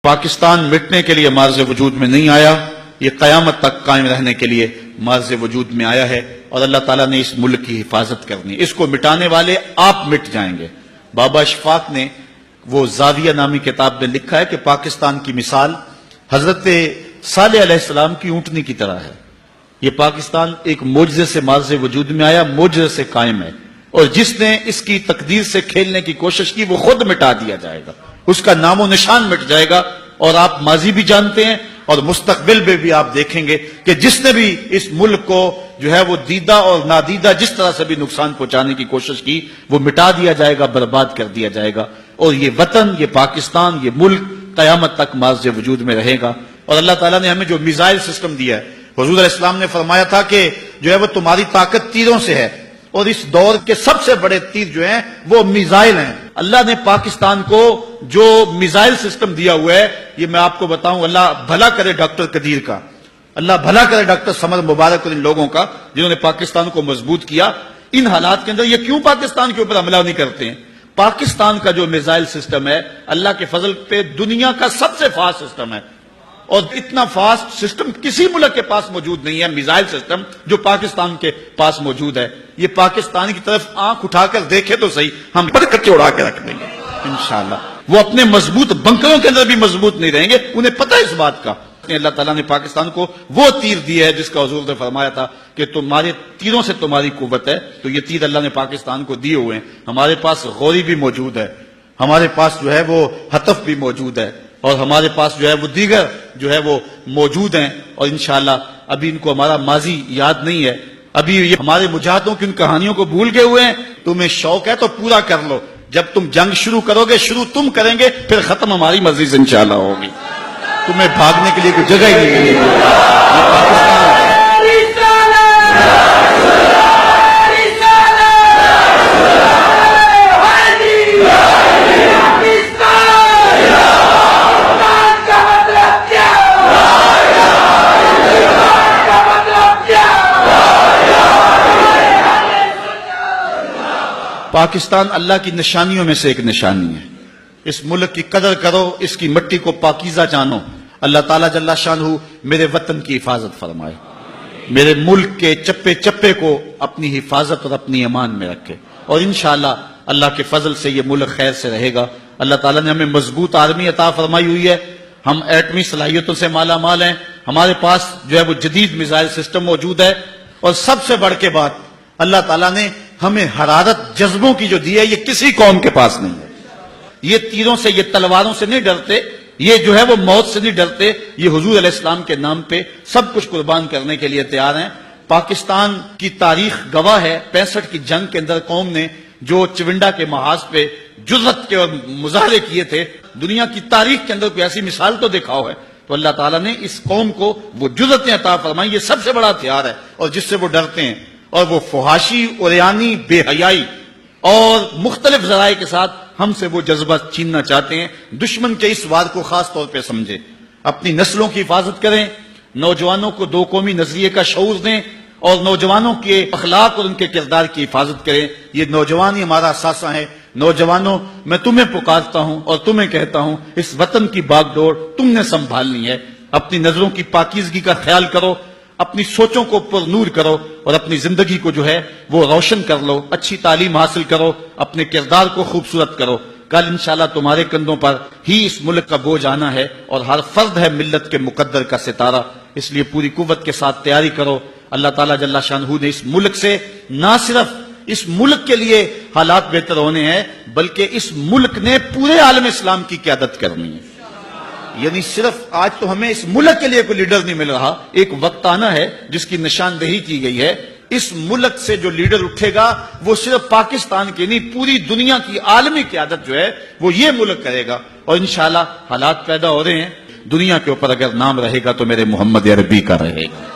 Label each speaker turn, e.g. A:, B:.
A: پاکستان مٹنے کے لیے مارز وجود میں نہیں آیا، یہ قیامت تک قائم رہنے کے لیے مارز وجود میں آیا ہے، اور اللہ تعالیٰ نے اس ملک کی حفاظت کرنی ہے۔ اس کو مٹانے والے آپ مٹ جائیں گے۔ بابا اشفاق نے وہ زاویہ نامی کتاب میں لکھا ہے کہ پاکستان کی مثال حضرت صالح علیہ السلام کی اونٹنی کی طرح ہے۔ یہ پاکستان ایک معجزے سے مارز وجود میں آیا، معجزے سے قائم ہے، اور جس نے اس کی تقدیر سے کھیلنے کی کوشش کی وہ خود مٹا دیا جائے گا، اس کا نام و نشان مٹ جائے گا۔ اور آپ ماضی بھی جانتے ہیں اور مستقبل میں بھی آپ دیکھیں گے کہ جس نے بھی اس ملک کو جو ہے وہ دیدہ اور نادیدہ جس طرح سے بھی نقصان پہنچانے کی کوشش کی وہ مٹا دیا جائے گا، برباد کر دیا جائے گا، اور یہ وطن، یہ پاکستان، یہ ملک قیامت تک مارز وجود میں رہے گا۔ اور اللہ تعالیٰ نے ہمیں جو میزائل سسٹم دیا ہے، حضور علیہ السلام نے فرمایا تھا کہ جو ہے وہ تمہاری طاقت تیروں سے ہے، اور اس دور کے سب سے بڑے تیر جو ہیں وہ میزائل ہیں۔ اللہ نے پاکستان کو جو میزائل سسٹم دیا ہوا ہے، یہ میں آپ کو بتاؤں، اللہ بھلا کرے ڈاکٹر قدیر کا، اللہ بھلا کرے ڈاکٹر سمر مبارک اور ان لوگوں کا جنہوں نے پاکستان کو مضبوط کیا۔ ان حالات کے اندر یہ کیوں پاکستان کے اوپر حملہ نہیں کرتے ہیں؟ پاکستان کا جو میزائل سسٹم ہے اللہ کے فضل پہ دنیا کا سب سے فاسٹ سسٹم ہے، اور اتنا فاسٹ سسٹم کسی ملک کے پاس موجود نہیں ہے، میزائل سسٹم جو پاکستان کے پاس موجود ہے۔ یہ پاکستان کی طرف آنکھ اٹھا کر دیکھے تو صحیح، ہم پر کچے اڑا کے رکھ دیں گے انشاءاللہ۔ وہ اپنے مضبوط بنکروں کے اندر بھی مضبوط نہیں رہیں گے، انہیں پتہ ہے اس بات کا۔ اللہ تعالیٰ نے پاکستان کو وہ تیر دیا ہے جس کا حضور نے فرمایا تھا کہ تمہارے تیروں سے تمہاری قوت ہے، تو یہ تیر اللہ نے پاکستان کو دیے ہوئے ہیں۔ ہمارے پاس غوری بھی موجود ہے، ہمارے پاس جو ہے وہ ہتف بھی موجود ہے، اور ہمارے پاس جو ہے وہ دیگر جو ہے وہ موجود ہیں، اور انشاءاللہ ابھی ان کو ہمارا ماضی یاد نہیں ہے، ابھی یہ ہمارے مجاہدوں کی ان کہانیوں کو بھول گئے ہوئے ہیں۔ تمہیں شوق ہے تو پورا کر لو، جب تم جنگ شروع کرو گے، شروع تم کریں گے، پھر ختم ہماری مرضی سے انشاءاللہ ہوگی، تمہیں بھاگنے کے لیے کوئی جگہ ہی نہیں ملے گی۔ پاکستان اللہ کی نشانیوں میں سے ایک نشانی ہے۔ اس ملک کی قدر کرو، اس کی مٹی کو پاکیزہ جانو۔ اللہ تعالیٰ جل شانہ میرے وطن کی حفاظت فرمائے، میرے ملک کے چپے چپے کو اپنی حفاظت اور اپنی امان میں رکھے، اور انشاءاللہ اللہ کے فضل سے یہ ملک خیر سے رہے گا۔ اللہ تعالیٰ نے ہمیں مضبوط آرمی عطا فرمائی ہوئی ہے، ہم ایٹمی صلاحیتوں سے مالا مال ہیں، ہمارے پاس جو ہے وہ جدید میزائل سسٹم موجود ہے، اور سب سے بڑھ کے بات اللہ تعالیٰ نے ہمیں حرارت جذبوں کی جو دی ہے، یہ کسی قوم کے پاس نہیں ہے۔ یہ تیروں سے، یہ تلواروں سے نہیں ڈرتے، یہ جو ہے وہ موت سے نہیں ڈرتے، یہ حضور علیہ السلام کے نام پہ سب کچھ قربان کرنے کے لیے تیار ہیں۔ پاکستان کی تاریخ گواہ ہے، 65 کی جنگ کے اندر قوم نے جو چونڈا کے محاذ پہ جرأت کے اور مظاہرے کیے تھے، دنیا کی تاریخ کے اندر کوئی ایسی مثال تو دکھاؤ ہے، تو اللہ تعالیٰ نے اس قوم کو وہ جرأتیں عطا فرمائی، یہ سب سے بڑا ہتھیار ہے، اور جس سے وہ ڈرتے ہیں، اور وہ فحاشی، عریانی، بے حیائی اور مختلف ذرائع کے ساتھ ہم سے وہ جذبہ چھیننا چاہتے ہیں۔ دشمن کے اس وار کو خاص طور پہ سمجھے، اپنی نسلوں کی حفاظت کریں، نوجوانوں کو دو قومی نظریے کا شعور دیں، اور نوجوانوں کے اخلاق اور ان کے کردار کی حفاظت کریں۔ یہ نوجوان ہی ہمارا اثاثہ ہے۔ نوجوانوں، میں تمہیں پکارتا ہوں اور تمہیں کہتا ہوں، اس وطن کی باغ ڈور تم نے سنبھالنی ہے۔ اپنی نظروں کی پاکیزگی کا خیال کرو، اپنی سوچوں کو پر نور کرو، اور اپنی زندگی کو جو ہے وہ روشن کر لو، اچھی تعلیم حاصل کرو، اپنے کردار کو خوبصورت کرو۔ کل انشاءاللہ تمہارے کندھوں پر ہی اس ملک کا بوجھ آنا ہے، اور ہر فرد ہے ملت کے مقدر کا ستارہ، اس لیے پوری قوت کے ساتھ تیاری کرو۔ اللہ تعالیٰ جل شانہ نے اس ملک سے نہ صرف اس ملک کے لیے حالات بہتر ہونے ہیں، بلکہ اس ملک نے پورے عالم اسلام کی قیادت کرنی ہے۔ یعنی صرف آج تو ہمیں اس ملک کے لیے کوئی لیڈر نہیں مل رہا، ایک وقت آنا ہے جس کی نشاندہی کی گئی ہے۔ اس ملک سے جو لیڈر اٹھے گا وہ صرف پاکستان کی نہیں، پوری دنیا کی عالمی قیادت جو ہے وہ یہ ملک کرے گا، اور انشاءاللہ حالات پیدا ہو رہے ہیں۔ دنیا کے اوپر اگر نام رہے گا تو میرے محمد عربی کا رہے گا۔